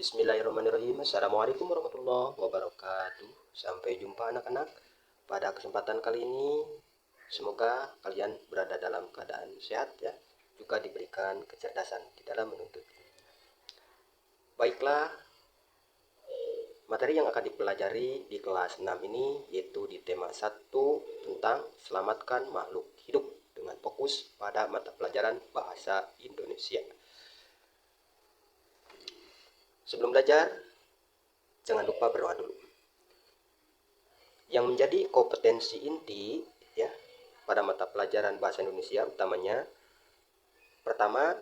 Bismillahirrahmanirrahim. Assalamualaikum warahmatullahi wabarakatuh. Sampai jumpa anak-anak. Pada kesempatan kali ini, semoga kalian berada dalam keadaan sehat ya. Juga diberikan kecerdasan di dalam menuntut. Baiklah, materi yang akan dipelajari di kelas 6 ini yaitu di tema 1 tentang selamatkan makhluk hidup dengan fokus pada mata pelajaran bahasa Indonesia. Sebelum belajar, jangan lupa berdoa dulu. Yang menjadi kompetensi inti ya pada mata pelajaran bahasa Indonesia utamanya pertama,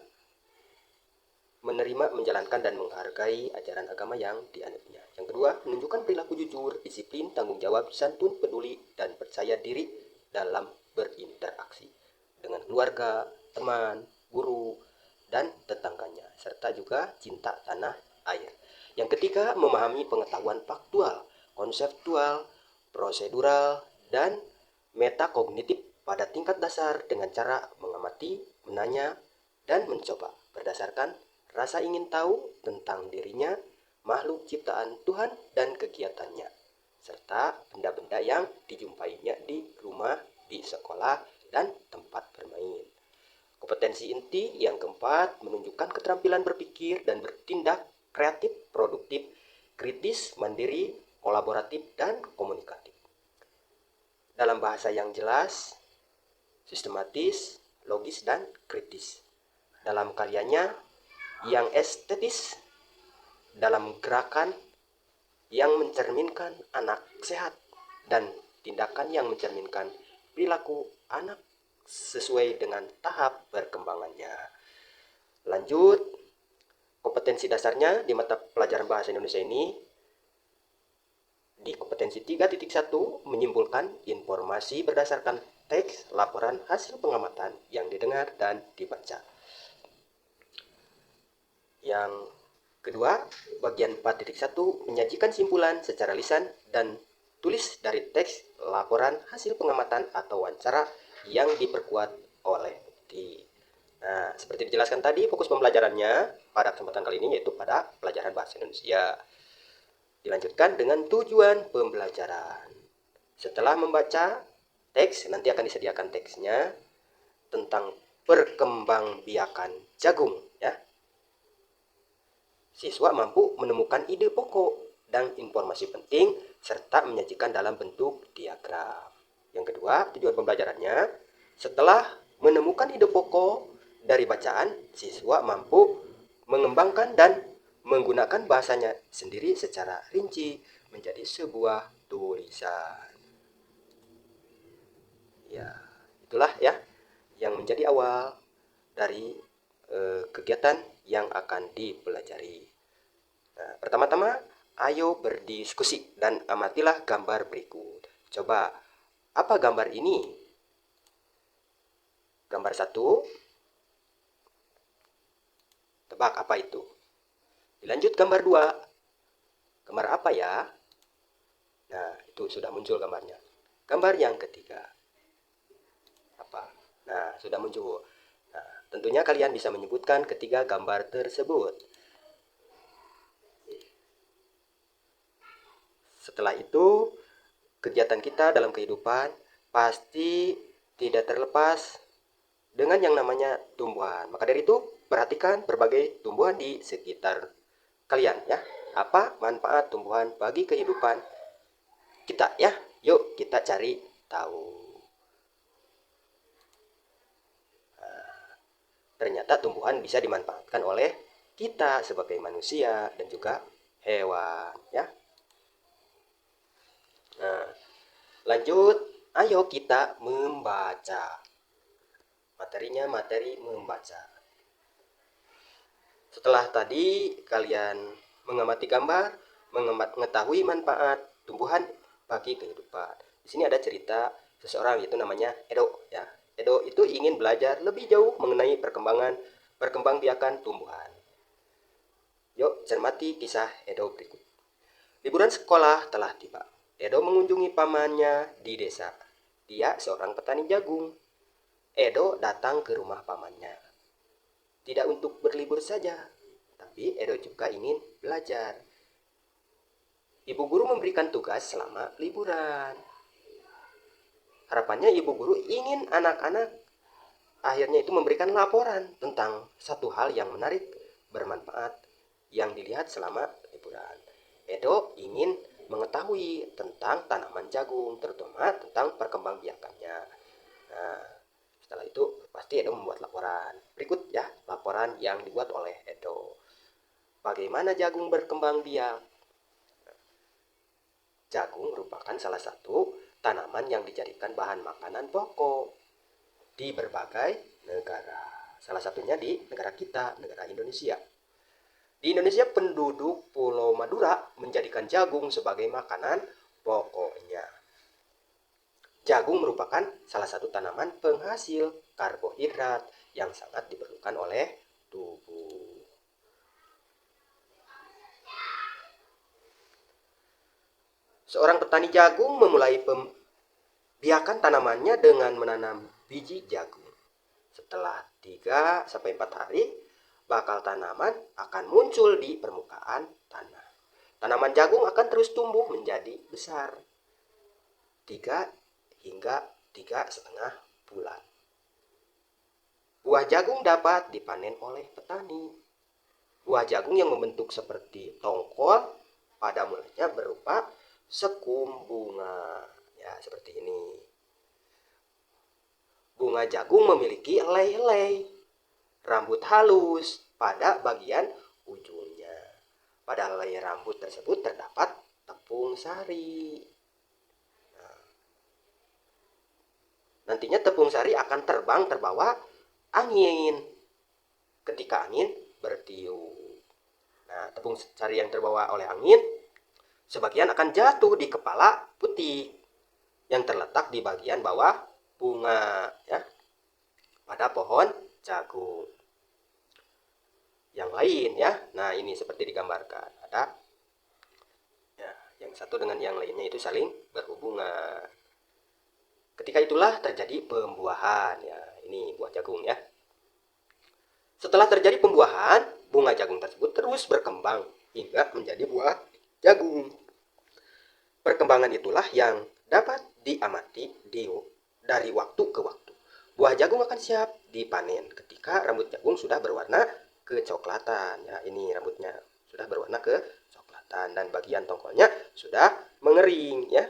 menerima, menjalankan dan menghargai ajaran agama yang dianutnya. Yang kedua, menunjukkan perilaku jujur, disiplin, tanggung jawab, santun, peduli dan percaya diri dalam berinteraksi dengan keluarga, teman, guru, dan tetangganya, serta juga cinta tanah air. Yang ketiga, memahami pengetahuan faktual, konseptual, prosedural, dan metakognitif pada tingkat dasar dengan cara mengamati, menanya, dan mencoba berdasarkan rasa ingin tahu tentang dirinya, makhluk ciptaan Tuhan dan kegiatannya, serta benda-benda yang dijumpainya di rumah, di sekolah, dan tempat bermain. Kompetensi inti yang keempat, menunjukkan keterampilan berpikir dan bertindak kreatif, produktif, kritis, mandiri, kolaboratif, dan komunikatif. Dalam bahasa yang jelas, sistematis, logis, dan kritis. Dalam karyanya yang estetis, dalam gerakan yang mencerminkan anak sehat, dan tindakan yang mencerminkan perilaku anak sesuai dengan tahap perkembangannya. Lanjut, kompetensi dasarnya di mata pelajaran bahasa Indonesia ini di kompetensi 3.1 menyimpulkan informasi berdasarkan teks laporan hasil pengamatan yang didengar dan dibaca. Yang kedua, bagian 4.1 menyajikan simpulan secara lisan dan tulis dari teks laporan hasil pengamatan atau wawancara yang diperkuat oleh bukti. Nah, seperti dijelaskan tadi, fokus pembelajarannya pada kesempatan kali ini yaitu pada pelajaran bahasa Indonesia. Dilanjutkan dengan tujuan pembelajaran. Setelah membaca teks, nanti akan disediakan teksnya tentang perkembangbiakan jagung ya. Siswa mampu menemukan ide pokok dan informasi penting serta menyajikan dalam bentuk diagram. Yang kedua, tujuan pembelajarannya, setelah menemukan ide pokok dari bacaan, siswa mampu mengembangkan dan menggunakan bahasanya sendiri secara rinci menjadi sebuah tulisan. Ya, itulah ya yang menjadi awal dari kegiatan yang akan dipelajari. Nah, pertama-tama, ayo berdiskusi dan amatilah gambar berikut. Coba, apa gambar ini? Gambar 1. Tebak apa itu? Dilanjut gambar 2. Gambar apa ya? Nah, itu sudah muncul gambarnya. Gambar yang ketiga. Apa? Nah, sudah muncul. Nah, tentunya kalian bisa menyebutkan ketiga gambar tersebut. Setelah itu, kegiatan kita dalam kehidupan pasti tidak terlepas dengan yang namanya tumbuhan. Maka dari itu, perhatikan berbagai tumbuhan di sekitar kalian ya. Apa manfaat tumbuhan bagi kehidupan kita ya? Yuk kita cari tahu. Ternyata tumbuhan bisa dimanfaatkan oleh kita sebagai manusia dan juga hewan ya. Nah, lanjut, ayo kita membaca. Materinya materi membaca. Setelah tadi kalian mengamati gambar, mengetahui manfaat tumbuhan bagi kehidupan. Di sini ada cerita seseorang yaitu namanya Edo ya. Edo itu ingin belajar lebih jauh mengenai perkembangbiakan tumbuhan. Yuk cermati kisah Edo berikut. Liburan sekolah telah tiba. Edo mengunjungi pamannya di desa. Dia seorang petani jagung. Edo datang ke rumah pamannya. Tidak untuk berlibur saja, Tapi Edo juga ingin belajar. Ibu guru memberikan tugas selama liburan. Harapannya ibu guru ingin anak-anak akhirnya itu memberikan laporan tentang satu hal yang menarik, bermanfaat yang dilihat selama liburan. Edo ingin mengetahui tentang tanaman jagung, terutama tentang perkembangbiakannya. Nah, setelah itu pasti Edo membuat laporan. Berikut ya laporan yang dibuat oleh Edo. Bagaimana jagung berkembang biak? Jagung merupakan salah satu tanaman yang dijadikan bahan makanan pokok di berbagai negara. Salah satunya di negara kita, negara Indonesia. Di Indonesia, penduduk Pulau Madura menjadikan jagung sebagai makanan pokoknya. Jagung merupakan salah satu tanaman penghasil karbohidrat yang sangat diperlukan oleh tubuh. Seorang petani jagung memulai pembiakan tanamannya dengan menanam biji jagung. Setelah 3-4 hari, bakal tanaman akan muncul di permukaan tanah. Tanaman jagung akan terus tumbuh menjadi besar 3 hingga 3,5 bulan. Buah jagung dapat dipanen oleh petani. Buah jagung yang membentuk seperti tongkol pada mulanya berupa sekum bunga. Ya, seperti ini. Bunga jagung memiliki helai-helai, rambut halus pada bagian ujungnya. Pada helai rambut tersebut terdapat tepung sari. Nantinya tepung sari akan terbang terbawa angin ketika angin bertiup. Nah, tepung sari yang terbawa oleh angin sebagian akan jatuh di kepala putih yang terletak di bagian bawah bunga ya pada pohon jagung. Yang lain ya. Nah, ini seperti digambarkan. Ada ya, yang satu dengan yang lainnya itu saling berhubungan. Ketika itulah terjadi pembuahan ya. Ini buah jagung ya. Setelah terjadi pembuahan, bunga jagung tersebut terus berkembang hingga menjadi buah jagung. Perkembangan itulah yang dapat diamati dari waktu ke waktu. Buah jagung akan siap dipanen ketika rambut jagung sudah berwarna kecoklatan. Ya, ini rambutnya sudah berwarna kecoklatan dan bagian tongkolnya sudah mengering ya.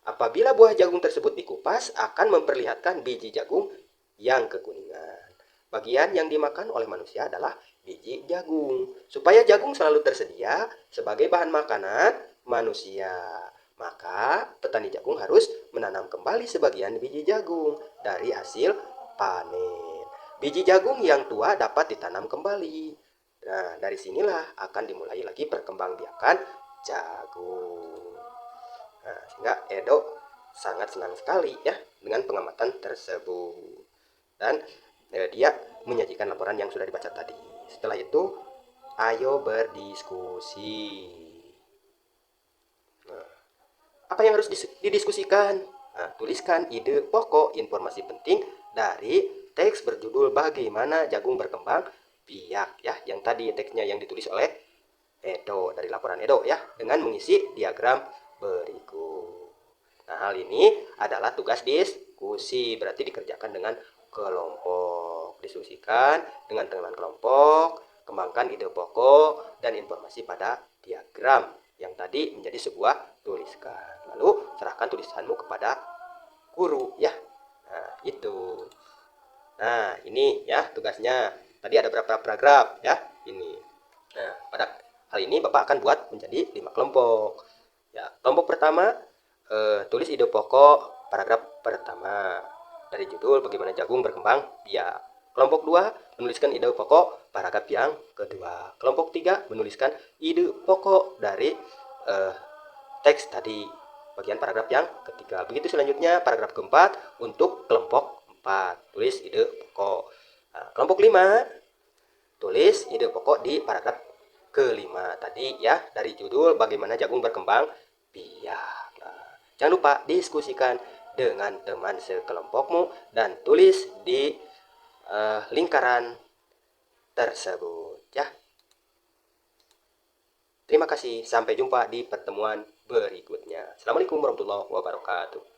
Apabila buah jagung tersebut dikupas akan memperlihatkan biji jagung yang kekuningan. Bagian yang dimakan oleh manusia adalah biji jagung. Supaya jagung selalu tersedia sebagai bahan makanan manusia, maka petani jagung harus menanam kembali sebagian biji jagung dari hasil panen. Biji jagung yang tua dapat ditanam kembali. Nah, dari sinilah akan dimulai lagi perkembangbiakan jagung. Nah, sehingga Edo sangat senang sekali ya dengan pengamatan tersebut. Dan dia menyajikan laporan yang sudah dibaca tadi. Setelah itu, ayo berdiskusi. Nah, apa yang harus didiskusikan? Nah, tuliskan ide pokok informasi penting dari teks berjudul Bagaimana Jagung Berkembang Biak ya, yang tadi teksnya yang ditulis oleh Edo dari laporan Edo ya, dengan mengisi diagram berikut. Nah, hal ini adalah tugas diskusi, berarti dikerjakan dengan kelompok. Diskusikan dengan teman kelompok, kembangkan ide pokok dan informasi pada diagram yang tadi menjadi sebuah tuliskan. Lalu serahkan tulisanmu kepada guru ya. Nah, itu. Nah, ini ya tugasnya. Tadi ada berapa paragraf ya? Ini. Nah, pada hal ini Bapak akan buat menjadi 5 kelompok. Ya, kelompok pertama tulis ide pokok paragraf pertama dari judul Bagaimana Jagung Berkembang Biak. Kelompok 2 menuliskan ide pokok paragraf yang kedua. Kelompok 3 menuliskan ide pokok dari teks tadi bagian paragraf yang ketiga. Begitu selanjutnya paragraf keempat untuk kelompok 4 tulis ide pokok. Nah, kelompok 5 tulis ide pokok di paragraf kelima tadi ya dari judul Bagaimana Jagung Berkembang Biak. Jangan lupa diskusikan dengan teman sekelompokmu dan tulis di lingkaran tersebut ya. Terima kasih, sampai jumpa di pertemuan berikutnya. Assalamualaikum warahmatullahi wabarakatuh.